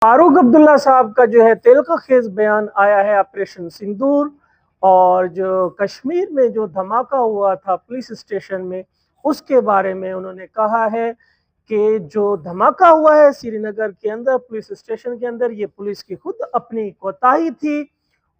फारूक अब्दुल्ला साहब का जो है तेलका-खेज़ बयान आया है ऑपरेशन सिंदूर। और जो कश्मीर में जो धमाका हुआ था पुलिस स्टेशन में, उसके बारे में उन्होंने कहा है कि जो धमाका हुआ है श्रीनगर के अंदर पुलिस स्टेशन के अंदर, ये पुलिस की खुद अपनी कोताही थी।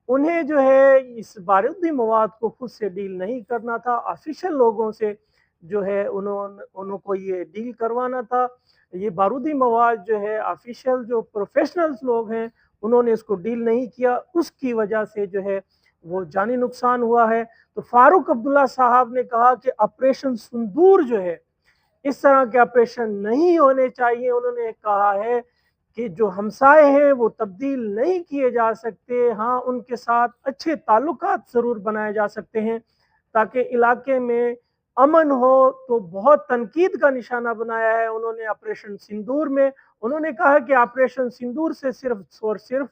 उन्हें जो है इस बारूदी मवाद को खुद से डील नहीं करना था, ऑफिशियल लोगों से जो है उनको ये डील करवाना था। ये बारूदी मवाद जो है ऑफिशियल जो प्रोफेशनल्स लोग हैं, उन्होंने इसको डील नहीं किया, उसकी वजह से जो है वो जानी नुकसान हुआ है। तो फारूक अब्दुल्ला साहब ने कहा कि ऑपरेशन सिंदूर जो है, इस तरह के ऑपरेशन नहीं होने चाहिए। उन्होंने कहा है कि जो हमसाए हैं वो तब्दील नहीं किए जा सकते। हाँ, उनके साथ अच्छे ताल्लुकात ज़रूर बनाए जा सकते हैं ताकि इलाके में अमन हो। तो बहुत तनकीद का निशाना बनाया है उन्होंने ऑपरेशन सिंदूर में। उन्होंने कहा कि ऑपरेशन सिंदूर से सिर्फ और सिर्फ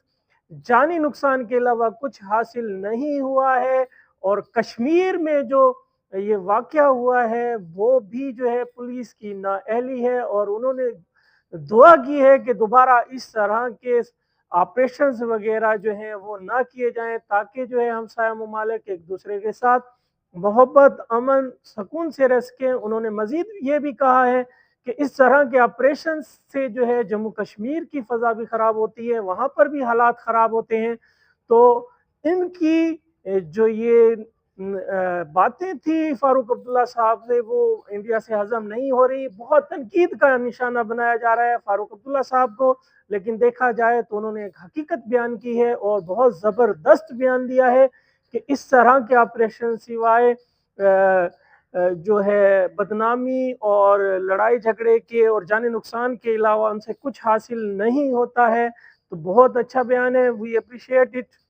जानी नुकसान के अलावा कुछ हासिल नहीं हुआ है। और कश्मीर में जो ये वाक़या हुआ है, वो भी जो है पुलिस की नाअहली है और उन्होंने दुआ की है कि दोबारा इस तरह के ऑपरेशंस वगैरह जो हैं वो ना किए जाएँ, ताकि जो है हमसाया ममालिक एक-दूसरे के साथ मोहब्बत, अमन, सुकून से रह सकें। उन्होंने मज़ीद ये भी कहा है कि इस तरह के ऑपरेशंस से जो है जम्मू कश्मीर की फ़ज़ा भी ख़राब होती है, वहाँ पर भी हालात ख़राब होते हैं। तो इनकी जो ये बातें थी फारूक अब्दुल्ला साहब से, वो इंडिया से हज़म नहीं हो रही। बहुत तनकीद का निशाना बनाया जा रहा है फारूक अब्दुल्ला साहब को, लेकिन देखा जाए तो उन्होंने एक हकीकत बयान की है और बहुत ज़बरदस्त बयान दिया है कि इस तरह के ऑपरेशन सिवाय जो है बदनामी और लड़ाई झगड़े के और जानी नुकसान के अलावा उनसे कुछ हासिल नहीं होता है। तो बहुत अच्छा बयान है, वी अप्रिशिएट इट।